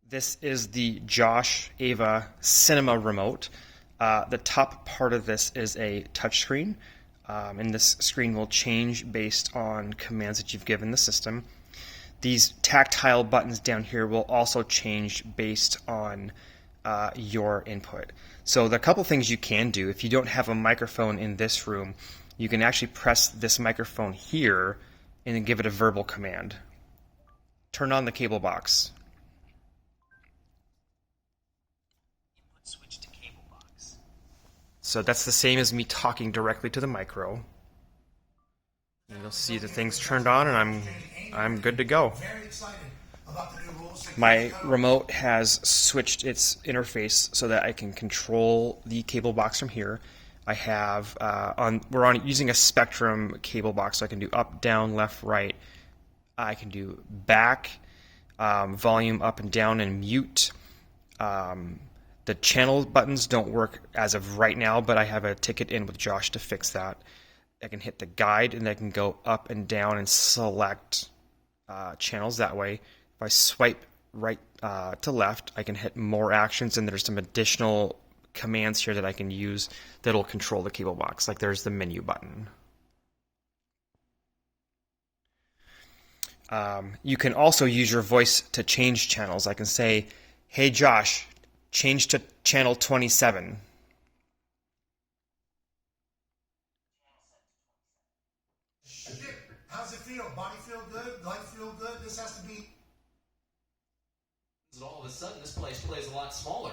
This is the Josh.AI AVA Cinema remote. The top part of this is a touchscreen, and this screen will change based on commands that you've given the system. These tactile buttons down here will also change based on your input. So the couple things you can do, if you don't have a microphone in this room, you can actually press this microphone here and then give it a verbal command. Turn on the cable box. Switch to cable box. So that's the same as me talking directly to the micro. And you'll see the thing's turned on and I'm good to go. My remote has switched its interface so that I can control the cable box from here. I have we're using a Spectrum cable box, so I can do up, down, left, right. I can do back, volume up and down, and mute. The channel buttons don't work as of right now, but I have a ticket in with Josh to fix that. I can hit the guide and I can go up and down and select channels that way. If I swipe right to left, I can hit more actions, and there's some additional commands here that I can use that'll control the cable box. Like there's the menu button. You can also use your voice to change channels. I can say, "Hey Josh, change to channel 27. How's it feel? Body feel good? Life feel good? This has to be. All of a sudden, this place plays a lot smaller.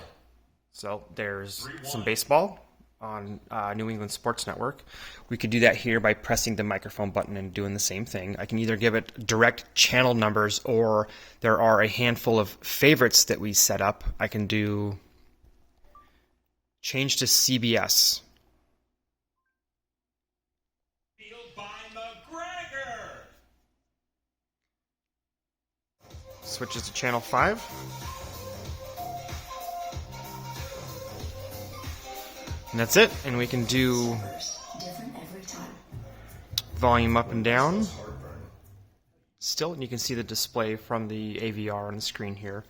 So there's some baseball on New England Sports Network. We could do that here by pressing the microphone button and doing the same thing. I can either give it direct channel numbers, or there are a handful of favorites that we set up. I can do change to CBS. Field by McGregor. Switches to channel 5. And that's it. And we can do volume up and down still, and you can see the display from the AVR on the screen here.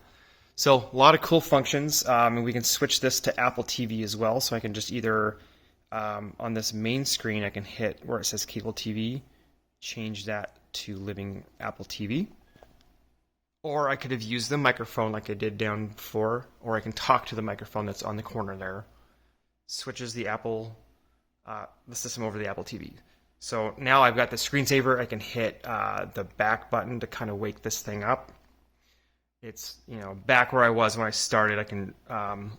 So a lot of cool functions, and we can switch this to Apple TV as well. So I can just either on this main screen, I can hit where it says cable TV, change that to living Apple TV, or I could have used the microphone like I did down before, or I can talk to the microphone that's on the corner there. Switches the system over to the Apple TV. So now I've got the screensaver. I can hit the back button to kind of wake this thing up. It's back where I was when I started. I can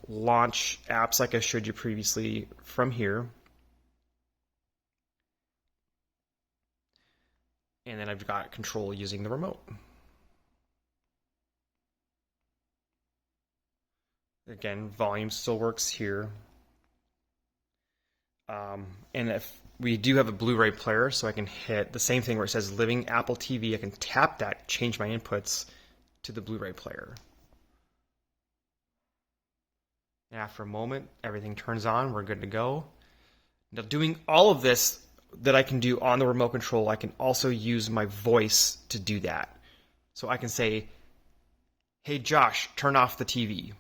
launch apps like I showed you previously from here. And then I've got control using the remote. Again, volume still works here. And if we do have a Blu-ray player, so I can hit the same thing where it says living Apple TV. I can tap that, change my inputs to the Blu-ray player. And after a moment, everything turns on. We're good to go. Now, doing all of this that I can do on the remote control, I can also use my voice to do that. So I can say, "Hey Josh, turn off the TV."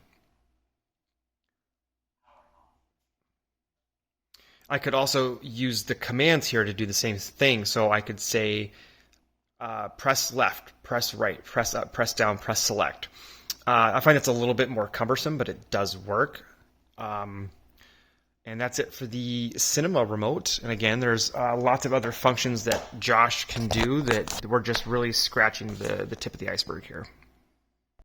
I could also use the commands here to do the same thing. So I could say, press left, press right, press up, press down, press select. I find it's a little bit more cumbersome, but it does work. And that's it for the Cinema remote. And again, there's lots of other functions that Josh can do that we're just really scratching the tip of the iceberg here.